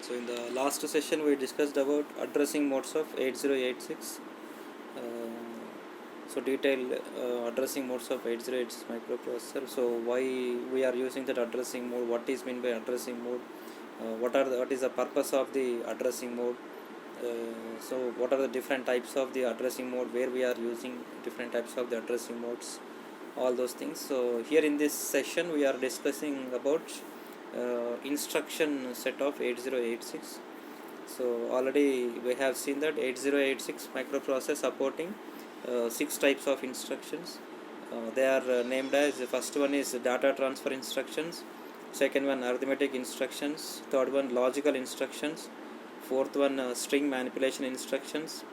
So in the last session we discussed about addressing modes of 8086. Uh, so detailed addressing modes of 8086 microprocessor. So why we are using that addressing mode, what is meant by addressing mode, what is the purpose of the addressing mode, so what are the different types of the addressing mode, where we are using different types of the addressing modes, all those things. So here in this session we are discussing about instruction set of 8086. So already we have seen that 8086 microprocessor supporting 6 types of instructions. They are named as, the first one is data transfer instructions, second one arithmetic instructions, third one logical instructions, fourth one string manipulation instructions,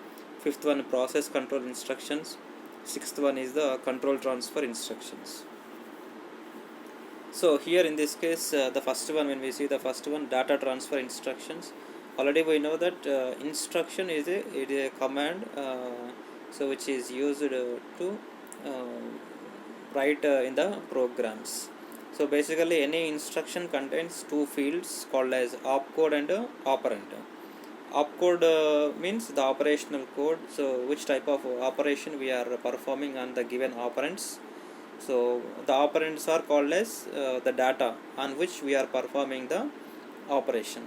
fifth one process control instructions, sixth one is the control transfer instructions. So here in this case, the first one, when we see the first one, data transfer instructions, already we know that instruction is a command, so which is used to write in the programs. So basically any instruction contains two fields called as opcode and operand. Opcode means the operational code, so which type of operation we are performing on the given operands. So the operands are called as the data on which we are performing the operation.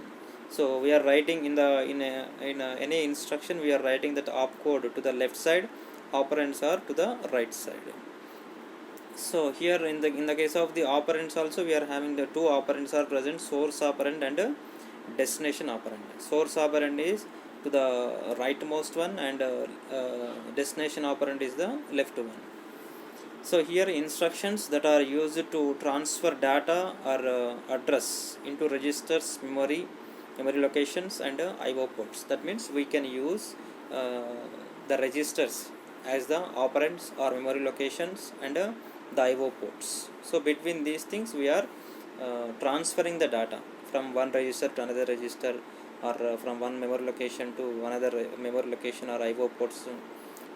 So we are writing in any instruction, we are writing that opcode to the left side, operands are to the right side. So here in the case of the operands also, we are having the two operands are present, source operand and destination operand. Source operand is to the rightmost one, and destination operand is the left one. So here instructions that are used to transfer data or address into registers, memory locations and IO ports. That means we can use the registers as the operands or memory locations and the IO ports. So between these things we are transferring the data from one register to another register, or from one memory location to another memory location or IO ports.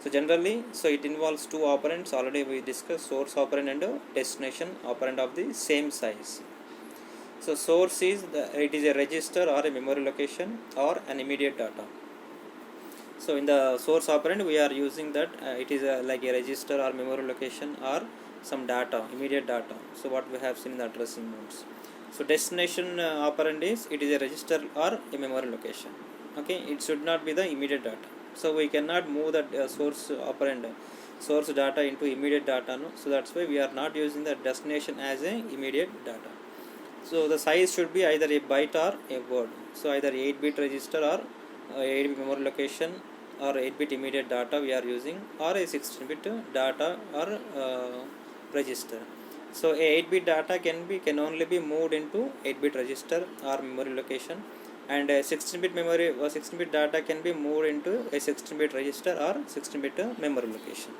So generally, so it involves two operands. Already we discussed source operand and destination operand of the same size. So source is it is a register or a memory location or an immediate data. So in the source operand we are using that it is like a register or memory location or some data, immediate data. So what we have seen in the addressing modes. So destination operand is it is a register or a memory location. Okay, it should not be the immediate data. So we cannot move that source operand, source data into immediate data. No? So that's why we are not using the destination as a immediate data. So the size should be either a byte or a word. So either 8-bit register or 8-bit memory location or 8-bit immediate data we are using, or a 16-bit data or register. So a 8-bit data can only be moved into 8-bit register or memory location, and a 16-bit memory or 16-bit data can be moved into a 16-bit register or 16-bit memory location.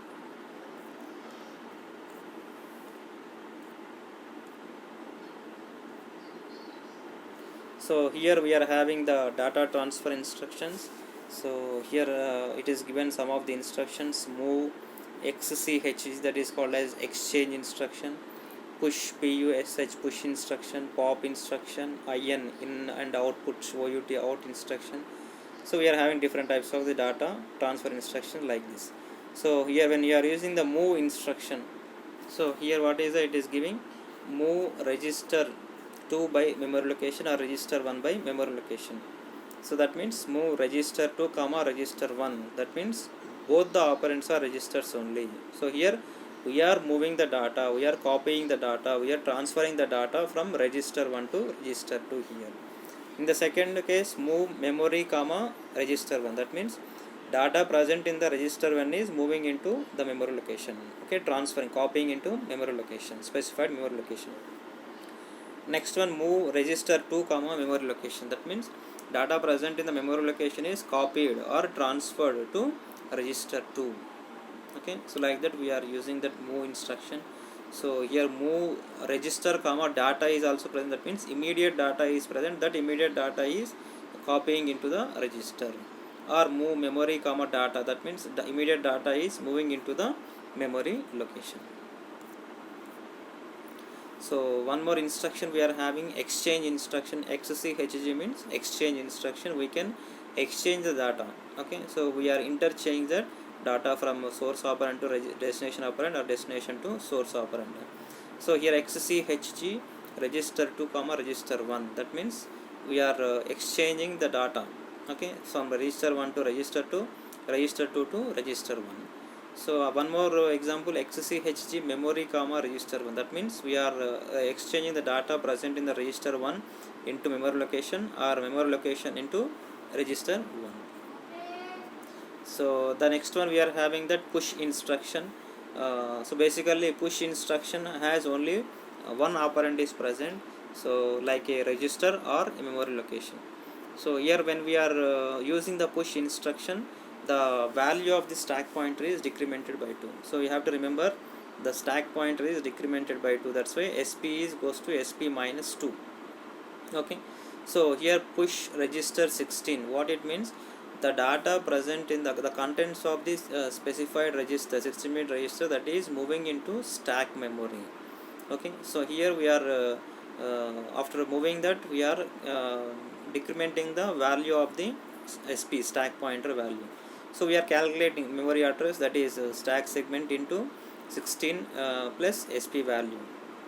So here we are having the data transfer instructions. So here it is given some of the instructions: move XCH, that is called as exchange instruction, push PUSH push instruction, pop instruction, in and output OUT out instruction. So we are having different types of the data transfer instruction like this. So here when you are using the move instruction, so here what is it is giving move register 2 by memory location or register 1 by memory location. So that means move register 2 comma register 1. That means both the operands are registers only. So here we are moving the data, we are copying the data, we are transferring the data from register 1 to register 2 here. In the second case, move memory comma register 1. That means data present in the register 1 is moving into the memory location. Okay, transferring, copying into memory location, specified memory location. Next one, move register 2 comma memory location. That means data present in the memory location is copied or transferred to register 2. Okay, so like that we are using that move instruction. So here move register comma data is also present. That means immediate data is present, that immediate data is copying into the register. Or move memory comma data, that means the immediate data is moving into the memory location. So one more instruction we are having, exchange instruction. XCHG means exchange instruction. We can exchange the data. Okay, so we are interchanging the data from source operand to destination operand, or destination to source operand. So here XCHG register 2 comma register 1, that means we are exchanging the data, okay, from register 1 to register 2, register 2 to register 1. So one more example, XCHG memory comma register 1, that means we are exchanging the data present in the register 1 into memory location, or memory location into register 1. So the next one we are having that push instruction. So basically push instruction has only one operand is present, so like a register or a memory location. So here when we are using the push instruction, the value of the stack pointer is decremented by 2. So you have to remember the stack pointer is decremented by 2, that's why SP is goes to SP minus 2. Okay, so here push register 16, what it means, the data present in the contents of this specified register 16-bit register, that is moving into stack memory. Okay, so here we are after moving that, we are decrementing the value of the SP stack pointer value. So we are calculating memory address, that is stack segment into 16 plus SP value.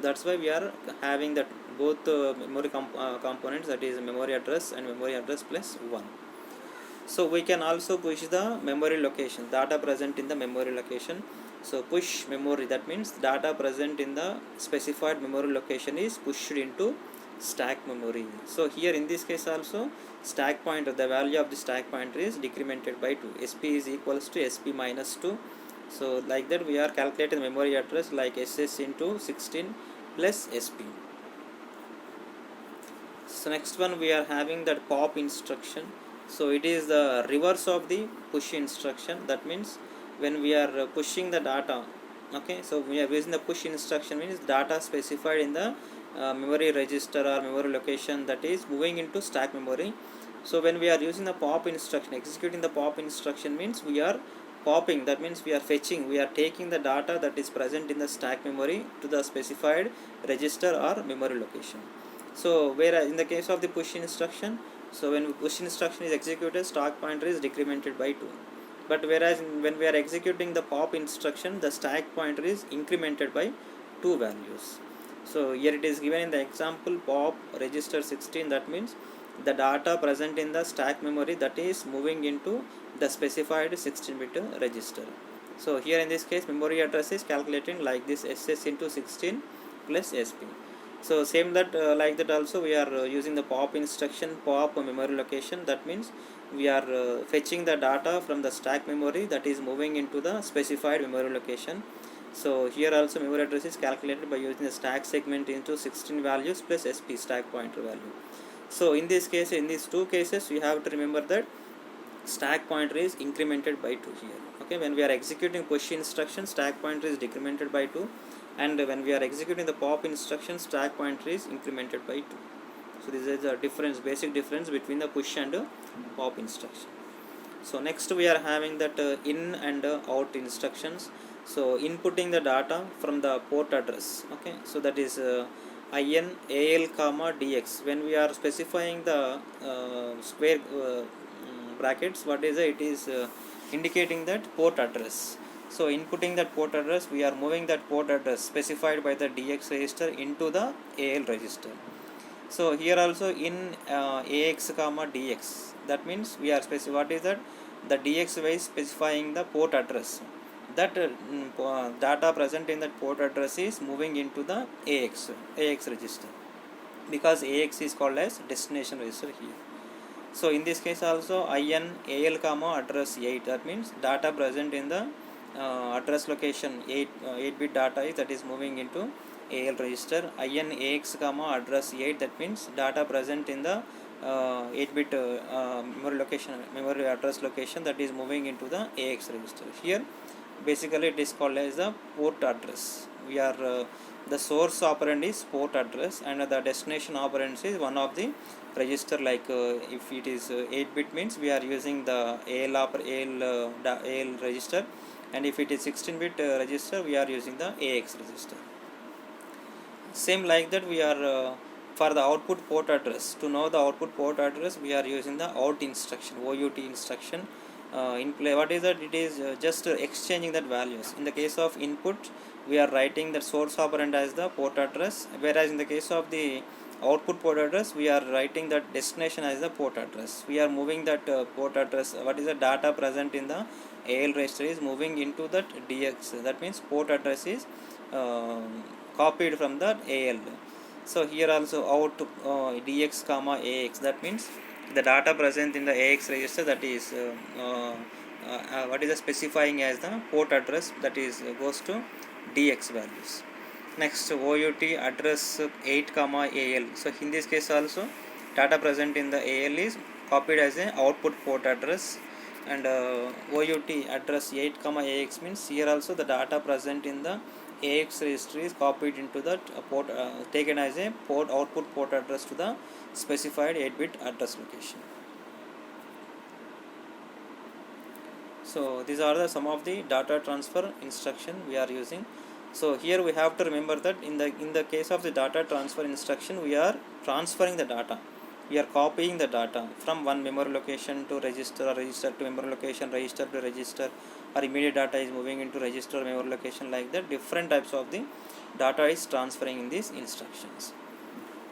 That's why we are having that both memory components, that is memory address and memory address plus 1. So we can also push the memory location, data present in the memory location. So push memory, that means data present in the specified memory location is pushed into stack memory. So here in this case also, stack pointer, the value of the stack pointer is decremented by 2. SP is equals to SP minus 2. So like that we are calculating memory address like SS into 16 plus SP. So next one we are having that pop instruction. So it is the reverse of the push instruction, that means when we are pushing the data, okay, so we are using the push instruction means data specified in the memory register or memory location, that is moving into stack memory. So when we are using the pop instruction, executing the pop instruction means we are popping, that means we are fetching, we are taking the data that is present in the stack memory to the specified register or memory location. So whereas in the case of the push instruction, so when push instruction is executed, stack pointer is decremented by 2. But whereas when we are executing the pop instruction, the stack pointer is incremented by 2 values. So here it is given in the example pop register 16, that means the data present in the stack memory, that is moving into the specified 16-bit register. So here in this case memory address is calculating like this, SS into 16 plus SP. So same that like that also we are using the pop instruction, pop memory location, that means we are fetching the data from the stack memory, that is moving into the specified memory location. So here also memory address is calculated by using the stack segment into 16 values plus SP stack pointer value. So in this case, in these two cases, we have to remember that stack pointer is incremented by 2 here. Okay, when we are executing push instruction, stack pointer is decremented by 2, and when we are executing the pop instruction, stack pointer is incremented by 2. So this is the difference, basic difference between the push and pop instruction. So next we are having that in and out instructions. So inputting the data from the port address. Okay, so that is in al comma dx. When we are specifying the square brackets, what is it? It is indicating that port address. So inputting that port address, we are moving that port address specified by the dx register into the al register. So here also in ax comma dx, that means we are what is that, the dx is specifying the port address, that data present in that port address is moving into the ax register, because ax is called as destination register here. So in this case also in al comma address 8, that means data present in the address location 8-bit data is, that is moving into al register. In ax comma address 8, that means data present in the 8-bit memory location, memory address location, that is moving into the ax register. Here basically it is called as the port address. We are the source operand is port address, and the destination operand is one of the register, like if it is 8-bit means we are using the al register, and if it is 16-bit register we are using the ax register. Same like that we are for the output port address, to know the output port address we are using the out instruction, OUT instruction. In play, what is that? It is just exchanging that values. In the case of input, we are writing the source operand as the port address, whereas in the case of the output port address we are writing that destination as the port address. We are moving that port address, what is the data present in the AL register is moving into that DX. That means port address is copied from the AL. So here also out DX comma AX, that means the data present in the AX register, that is what is the specifying as the port address, that is goes to DX values. Next, OUT address 8 comma AL. So in this case also data present in the AL is copied as a output port address, and OUT address 8 comma AX means here also the data present in the AX register is copied into that port, taken as a port output port address to the specified 8-bit address location. So these are the some of the data transfer instruction we are using. So here we have to remember that in the case of the data transfer instruction, we are transferring the data, we are copying the data from one memory location to register, or register to memory location, register to register, or immediate data is moving into register or memory location. Like that, different types of the data is transferring in these instructions.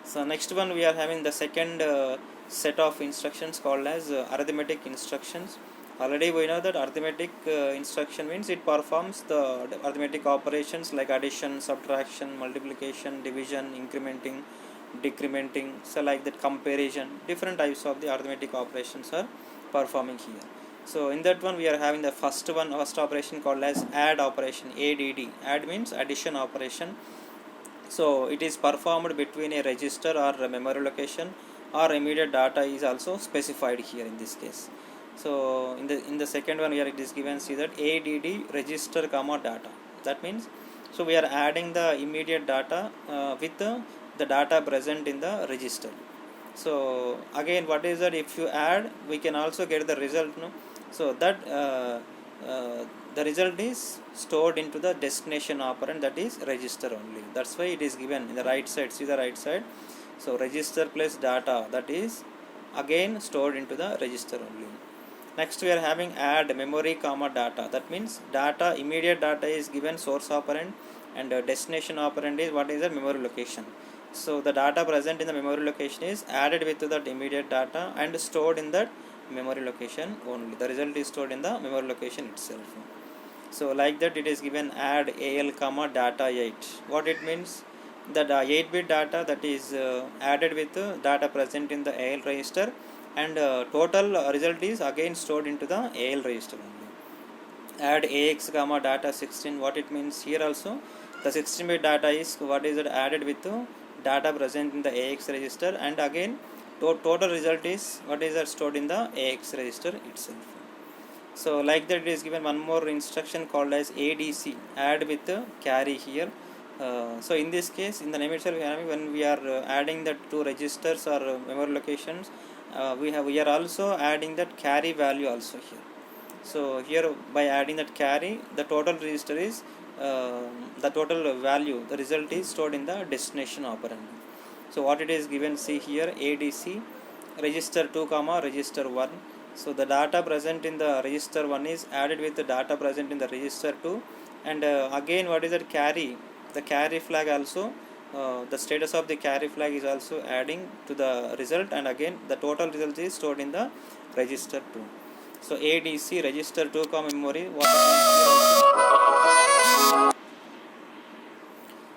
So next one, we are having the second set of instructions called as arithmetic instructions. Already we know that arithmetic instruction means it performs the arithmetic operations like addition, subtraction, multiplication, division, incrementing, decrementing, so like that comparison. Different types of the arithmetic operations are performing here. So in that one we are having the first operation called as add operation, ADD. Add means addition operation. So it is performed between a register or a memory location, or immediate data is also specified here in this case. So in the second one here it is given, see that ADD register comma data. That means, so we are adding the immediate data with the data present in the register. So again, what is that? If you add, we can also get the result, no? So that the result is stored into the destination operand, that is register only. That's why it is given in the right side. See the right side. So register plus data, that is again stored into the register only. Next we are having add memory comma data. That means data, immediate data is given source operand, and destination operand is what is the memory location. So the data present in the memory location is added with that immediate data and stored in that memory location only. The result is stored in the memory location itself. So like that, it is given add AL comma data 8. What it means? That 8-bit data that is added with data present in the AL register, and total result is again stored into the AL register only. Add AX comma data 16. What it means? Here also the 16-bit data is what is it added with data present in the AX register, and again total result is what is that stored in the AX register itself. So like that, it is given one more instruction called as ADC, add with carry here. So in this case, in the name itself, when we are adding the two registers or memory locations, we are also adding that carry value also here. So here by adding that carry, the total register is the total value, the result is stored in the destination operand. So what it is given, see here, ADC register 2 comma register 1. So the data present in the register 1 is added with the data present in the register 2, and again what is that carry, the carry flag also, the status of the carry flag is also adding to the result, and again the total result is stored in the register 2. So ADC register 2 comma memory,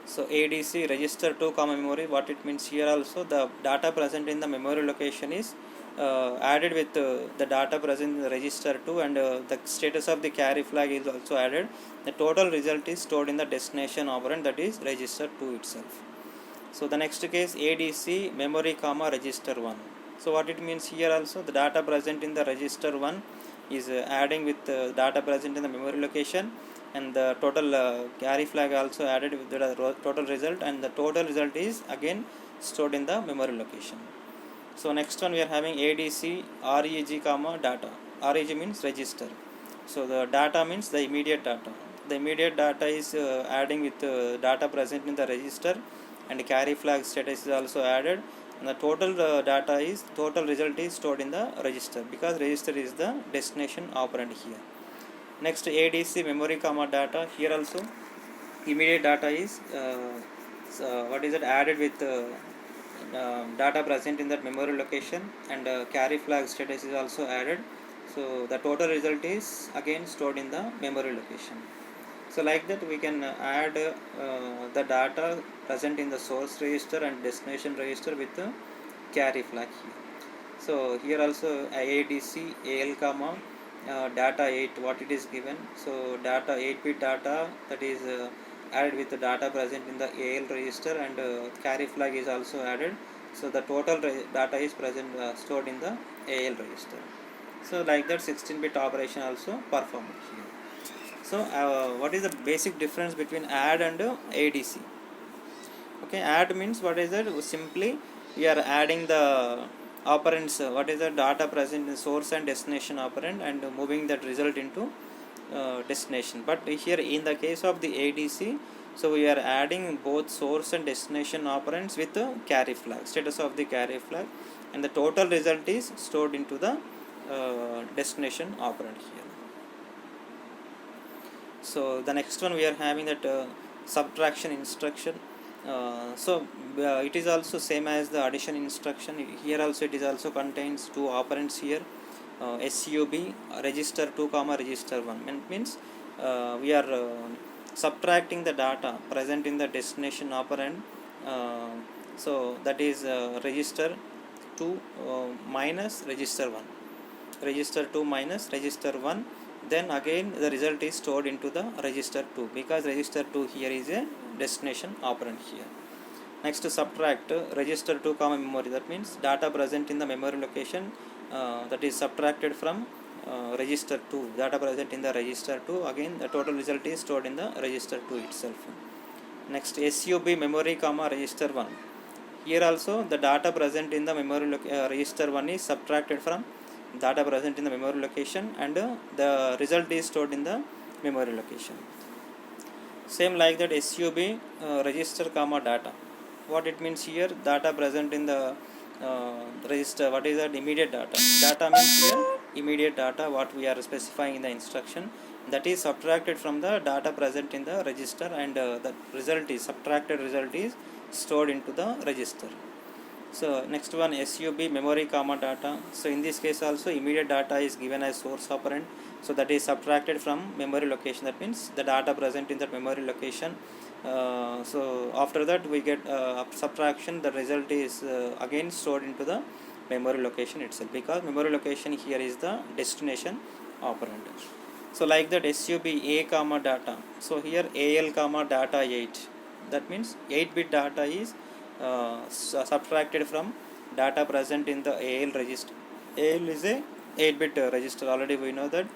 so ADC register 2 comma memory, what it means here also, the data present in the memory location is added with the data present in the register 2, and the status of the carry flag is also added. The total result is stored in the destination operand, that is register 2 itself. So the next case, ADC memory comma register 1. So what it means here also, the data present in the register 1 is adding with data present in the memory location, and the total carry flag also added with the total result, and the total result is again stored in the memory location. So next one we are having ADC REG comma data. REG means register. So the data means the immediate data. The immediate data is adding with data present in the register, and carry flag status is also added, and the total result is stored in the register, because register is the destination operand here. Next, ADC memory comma data. Here also immediate data is added with data present in that memory location, and carry flag status is also added. So the total result is again stored in the memory location. So like that we can add the data present in the source register and destination register with the carry flag here. So here also AADC AL comma data 8, what it is given. So data 8-bit data, that is added with the data present in the AL register, and carry flag is also added. So the total data is present stored in the AL register. So like that 16-bit operation also performed here. So what is the basic difference between add and ADC? Okay, add means what is that? Simply we are adding the operands, what is the data present in source and destination operand, and moving that result into destination. But here in the case of the ADC, so we are adding both source and destination operands with the carry flag, status of the carry flag, and the total result is stored into the destination operand here. So the next one we are having that subtraction instruction. It is also same as the addition instruction. Here also it is also contains two operands here, SUB register 2 comma register 1, means we are subtracting the data present in the destination operand. So that is register 2 minus register 1, register 2 minus register 1. Then again the result is stored into the register 2, because register 2 here is a destination operand here. Next, to subtract register 2 comma memory, that means data present in the memory location that is subtracted from register 2, data present in the register 2, again the total result is stored in the register 2 itself. Next, SUB memory comma register 1. Here also the data present in the memory register 1 is subtracted from data present in the memory location, and the result is stored in the memory location. Same like that SUB register comma data. What it means here, data present in the register, what is that? Immediate data. Data means here immediate data, what we are specifying in the instruction, that is subtracted from the data present in the register, and the result is subtracted result is stored into the register. So next one, SUB memory comma data. So in this case also immediate data is given as source operand, so that is subtracted from memory location, that means the data present in that memory location. So after that we get subtraction, the result is again stored into the memory location itself, because memory location here is the destination operand. So like that SUB A comma data. So here AL comma data 8, that means 8-bit data is subtracted from data present in the AL register. AL is a 8-bit register, already we know that.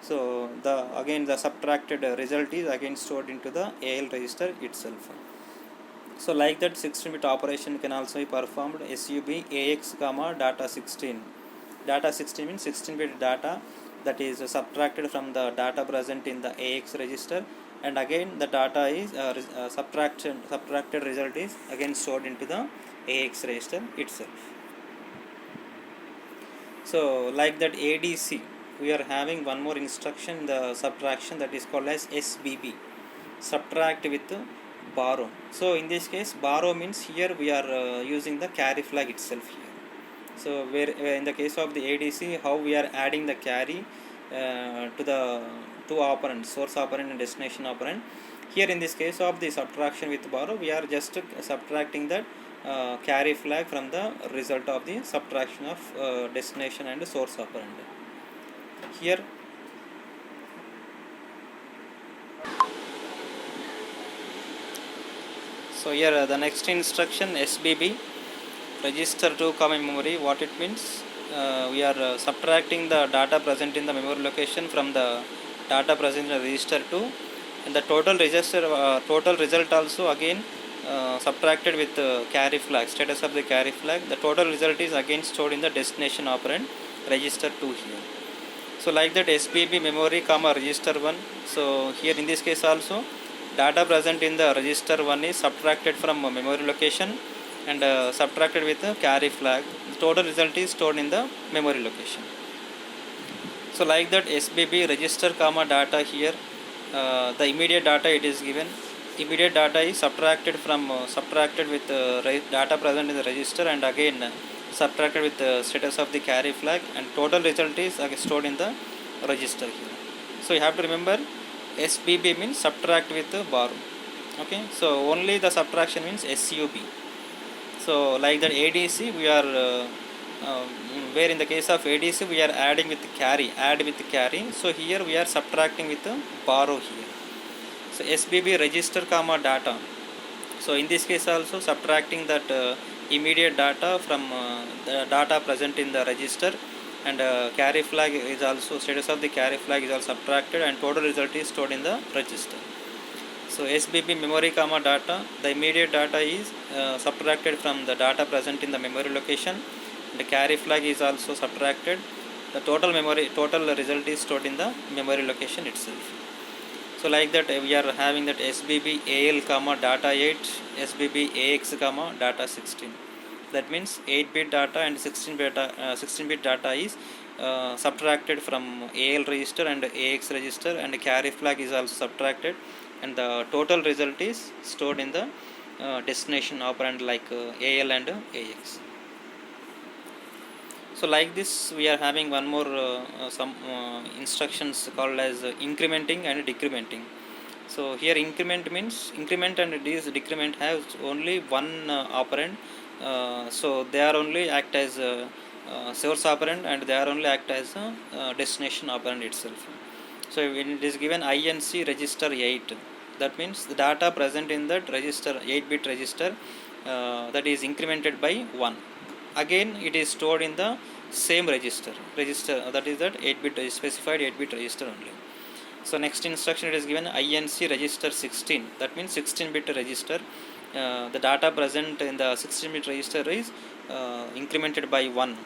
So the subtracted result is again stored into the AL register itself. So like that 16-bit operation can also be performed. SUB AX comma data 16. Data 16 means 16-bit data that is subtracted from the data present in the AX register, and again the data is subtracted result is again stored into the AX register itself. So like that ADC, we are having one more instruction in the subtraction, that is called as SBB, subtract with borrow. So in this case borrow means here we are using the carry flag itself here. So where in the case of the ADC, how we are adding the carry to the two operands, source operand and destination operand. Here in this case of the subtraction with borrow, we are just subtracting that carry flag from the result of the subtraction of destination and source operand. Here the next instruction SBB register 2 comma memory. What it means, we are subtracting the data present in the memory location from the data present in the register 2, and the total result also again subtracted with carry flag, status of the carry flag. The total result is again stored in the destination operand register 2 here. So like that SBB memory comma register 1. So here in this case also data present in the register 1 is subtracted from memory location and subtracted with a carry flag. The total result is stored in the memory location. So like that SBB register comma data here, the immediate data it is given. Immediate data is subtracted with data present in the register and again subtracted with the status of the carry flag, and total result is stored in the register here. So you have to remember SBB means subtract with borrow. Okay, so only the subtraction means SUB. So like that ADC we are where in the case of ADC we are adding with carry, add with carry. So here we are subtracting with borrow here. So SBB register comma data. So in this case also subtracting that immediate data from the data present in the register, and carry flag is also, status of the carry flag is also subtracted, and total result is stored in the register. So SBB memory comma data, the immediate data is subtracted from the data present in the memory location. The carry flag is also subtracted. The total result is stored in the memory location itself. So like that we are having that SBB AL comma data 8, SBB AX comma data 16. That means 8-bit data and 16-bit data is subtracted from AL register and AX register, and the carry flag is also subtracted, and the total result is stored in the destination operand like AL and AX. So like this we are having one more some instructions called as incrementing and decrementing. So here increment means increment and decrement has only one operand, so they are only act as source operand, and they are only act as destination operand itself. So when it is given INC register 8, that means the data present in that register 8-bit register that is incremented by 1. Again it is stored in the same register that is that 8-bit specified 8-bit register only. So next instruction it is given INC register 16, that means 16-bit register. The data present in the 16-bit register is incremented by 1.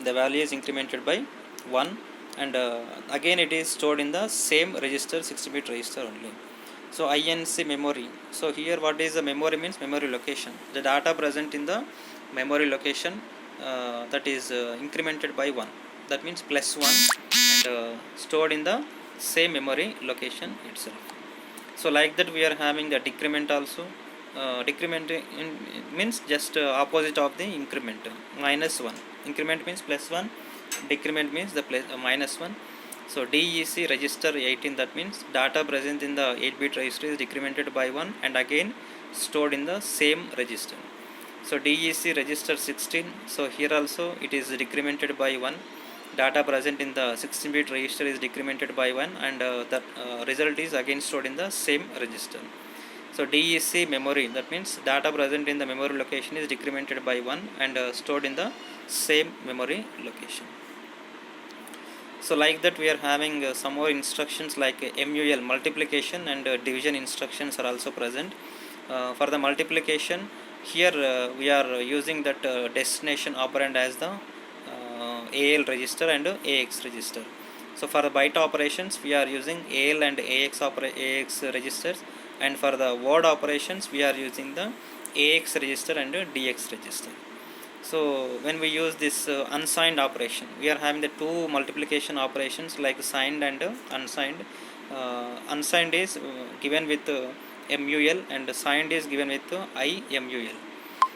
The value is incremented by 1, and again it is stored in the same register 16-bit register only. So INC memory. So here what is the memory means memory location. The data present in the memory location that is incremented by 1. That means plus 1, and stored in the same memory location itself. So like that we are having the decrement also. Decrement means just opposite of the increment, minus 1. Increment means plus 1, decrement means the minus 1. So DEC register 18, that means data present in the 8-bit register is decremented by 1 and again stored in the same register. So DEC register 16, so here also it is decremented by 1. Data present in the 16-bit register is decremented by 1, and the result is again stored in the same register. So DEC memory, that means data present in the memory location is decremented by 1 and stored in the same memory location. So like that we are having some more instructions like MUL, multiplication, and division instructions are also present. For the multiplication, here we are using that destination operand as the AL register and AX register. So for the byte operations we are using AL and AX registers, and for the word operations we are using the AX register and DX register. So when we use this unsigned operation, we are having the two multiplication operations like signed and unsigned. Unsigned is given with MUL and signed is given with IMUL.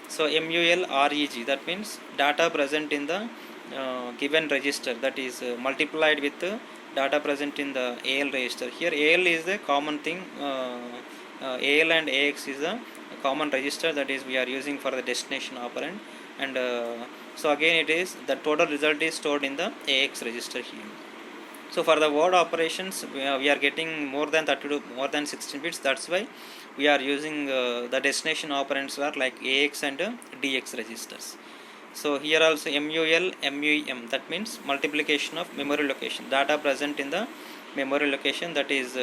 So MUL REG, that means data present in the given register, that is multiplied with data present in the AL register. Here AL is the common thing, AL and AX is a common register, that is we are using for the destination operand, and so again it is the total result is stored in the AX register here. So for the word operations we are getting more than 32, more than 16 bits, that's why we are using the destination operands are like AX and DX registers. So here also MUL, MUM, that means multiplication of memory location, data present in the memory location, that is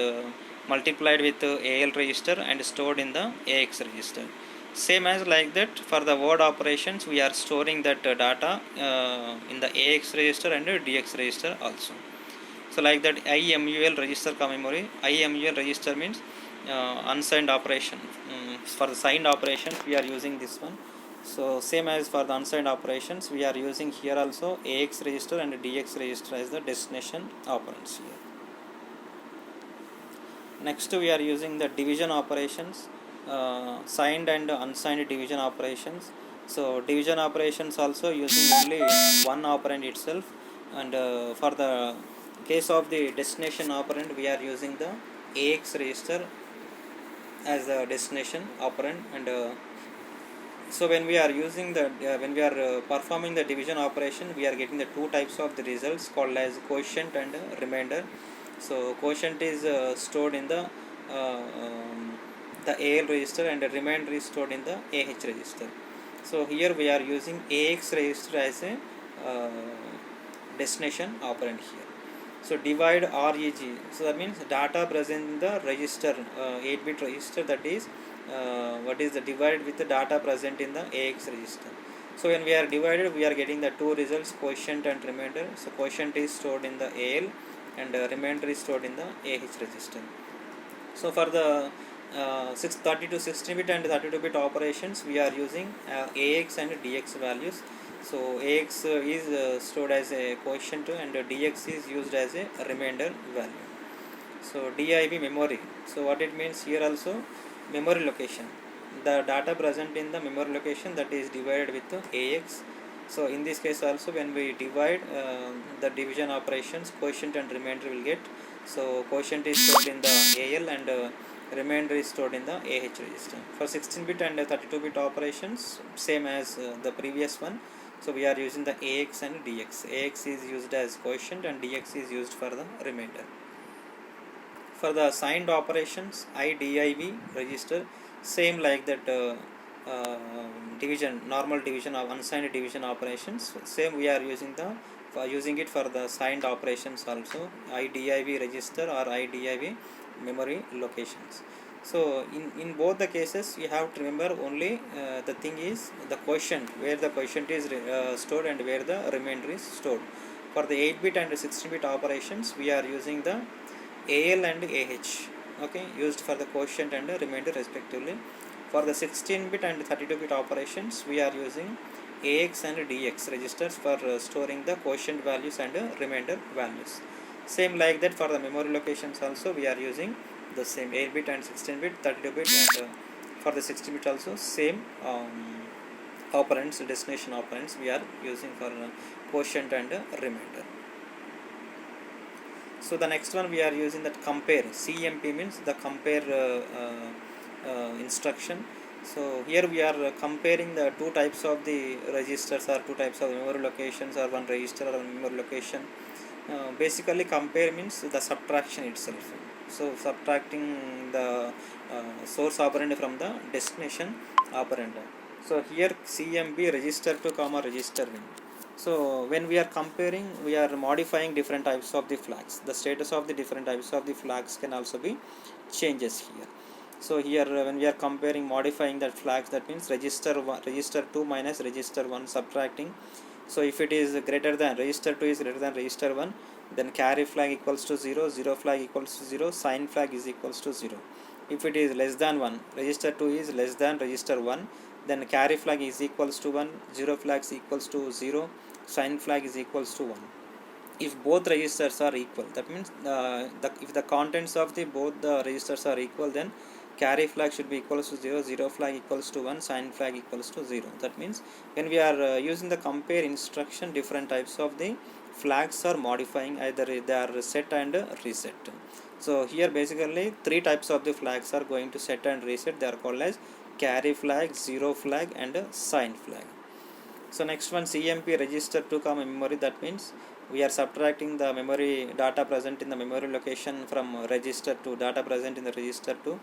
multiplied with AL register and stored in the AX register. Same as like that for the word operations we are storing that data in the AX register and DX register also. So like that IMUL register memory, IMUL register means unsigned operation. For the signed operations we are using this one. So same as for the unsigned operations, we are using here also AX register and DX register as the destination operands here. Next we are using the division operations, signed and unsigned division operations. So division operations also using only one operand itself, and for the case of the destination operand we are using the AX register as the destination operand. And so when we are using the when we are performing the division operation, we are getting the two types of the results called as quotient and remainder. So quotient is stored in the AL register and the remainder is stored in the AH register. So here we are using AX register as a destination operand here. So divide REG, so that means data present in the register, 8-bit register, that is what is the divided with the data present in the AX register. So when we are divided, we are getting the two results, quotient and remainder. So quotient is stored in the AL and remainder is stored in the AH register. So for the 32, 16-bit and 32-bit operations, we are using AX and DX values. So AX is stored as a quotient and DX is used as a remainder value. So DIV memory. So what it means here also, memory location. The data present in the memory location, that is divided with AX. So in this case also, when we divide the division operations, quotient and remainder will get. So quotient is stored in the AL and remainder is stored in the AH register. For 16-bit and 32-bit operations, same as the previous one. So we are using the AX and DX. AX is used as quotient and DX is used for the remainder. For the signed operations, IDIV register, same like that division, normal division of unsigned division operations, same we are using using it for the signed operations also, IDIV register or IDIV memory locations. So in both the cases you have to remember only the thing is the quotient, where the quotient is stored and where the remainder is stored. For the 8-bit and 16-bit operations, we are using the AL and AH, okay, used for the quotient and the remainder respectively. For the 16-bit and 32-bit operations, we are using AX and DX registers for storing the quotient values and remainder values. Same like that for the memory locations also, we are using the same 8-bit and 16-bit, 32-bit, and for the 16-bit also same operands, destination operands we are using for quotient and remainder. So the next one we are using that compare. CMP means the compare instruction. So here we are comparing the two types of the registers or two types of memory locations or one register or one memory location. Basically compare means the subtraction itself. So subtracting the source operand from the destination operand. So here CMP register to comma register 1. So when we are comparing, we are modifying different types of the flags. The status of the different types of the flags can also be changes here. So here when we are comparing, modifying that flags, that means register 2 minus register 1, subtracting. So if it is greater than, register 2 is greater than register 1, then carry flag equals to 0, 0 flag equals to 0, sign flag is equals to 0. If it is less than 1, register 2 is less than register 1, then carry flag is equals to 1, 0 flags equals to 0, sign flag is equals to 1. If both registers are equal, that means if the contents of the both the registers are equal, then carry flag should be equals to 0, 0 flag equals to 1, sign flag equals to 0. That means when we are using the compare instruction, different types of the flags are modifying, either they are set and reset. So here basically three types of the flags are going to set and reset. They are called as carry flag, 0 flag and sign flag. So next one, CMP register to comma memory. That means we are subtracting the memory data present in the memory location from register to data present in the register to,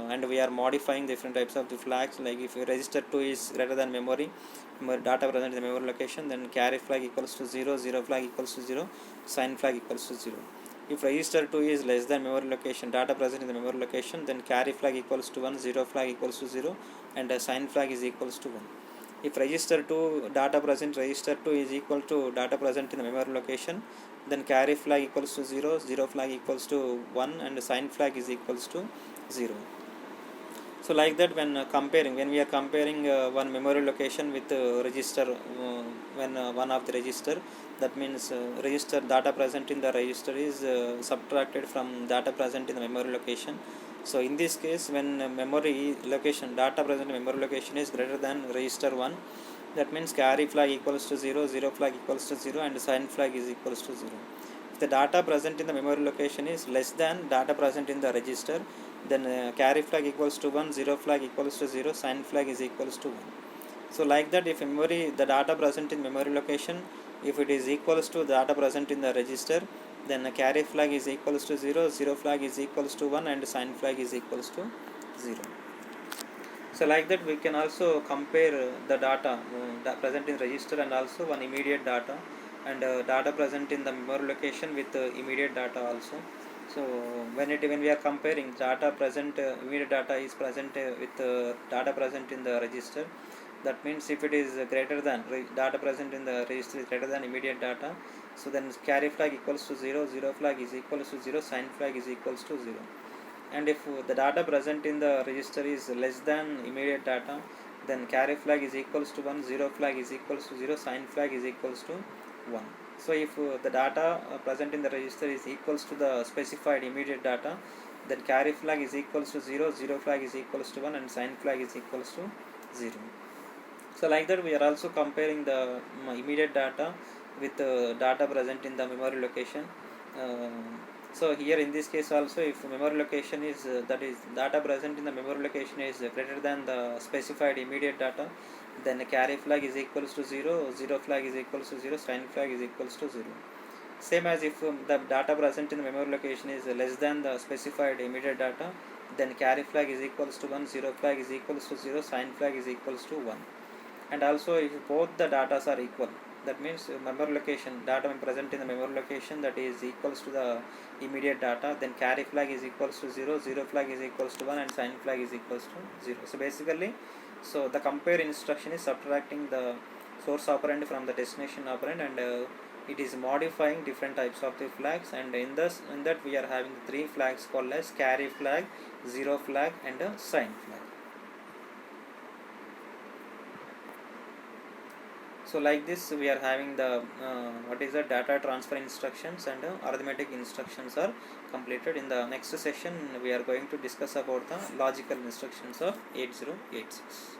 and we are modifying different types of the flags. Like if register 2 is greater than memory data present in the memory location, then carry flag equals to 0, 0 flag equals to 0, sign flag equals to 0. If register 2 is less than memory location data present in the memory location, then carry flag equals to 1, 0 flag equals to 0, and sign flag is equals to 1. If register 2 data present register 2 is equal to data present in the memory location, then carry flag equals to 0, 0 flag equals to 1, and sign flag is equals to 0. So like that, when when we are comparing one memory location with register, when one of the register, that means register data present in the register is subtracted from data present in the memory location. So in this case, when memory location data present in memory location is greater than register 1, that means carry flag equals to 0, 0 flag equals to 0, and sign flag is equals to 0. If the data present in the memory location is less than data present in the register, then carry flag equals to 1, 0 flag equals to 0, sign flag is equals to 1. So like that, if memory, the data present in memory location, if it is equals to data present in the register, then carry flag is equals to 0, 0 flag is equals to 1, and sign flag is equals to 0. So like that, we can also compare the data present in register and also one immediate data, and data present in the memory location with immediate data also. So when we are comparing data present, immediate data is present with data present in the register, that means if it is greater than data present in the register is greater than immediate data, so then carry flag equals to 0, 0 flag is equals to 0, sign flag is equals to 0. And if the data present in the register is less than immediate data, then carry flag is equals to 1, 0 flag is equals to 0, sign flag is equals to 1. So if the data present in the register is equals to the specified immediate data, then carry flag is equals to 0, 0 flag is equals to 1, and sign flag is equals to 0. So like that, we are also comparing the immediate data with data present in the memory location. So here in this case also, if memory location is that is data present in the memory location is greater than the specified immediate data, then carry flag is equals to 0, 0 flag is equals to 0, sign flag is equals to 0. Same as if the data present in the memory location is less than the specified immediate data, then carry flag is equals to 1, 0 flag is equals to 0, sign flag is equals to 1. And also if both the datas are equal, that means memory location data present in the memory location that is equals to the immediate data, then carry flag is equals to 0, 0 flag is equals to 1, and sign flag is equals to 0. So basically, so the compare instruction is subtracting the source operand from the destination operand, and it is modifying different types of the flags, and in that we are having three flags called as carry flag, 0 flag, and a sign flag. So like this, we are having the what is the data transfer instructions, and arithmetic instructions are completed. In the next session, we are going to discuss about the logical instructions of 8086.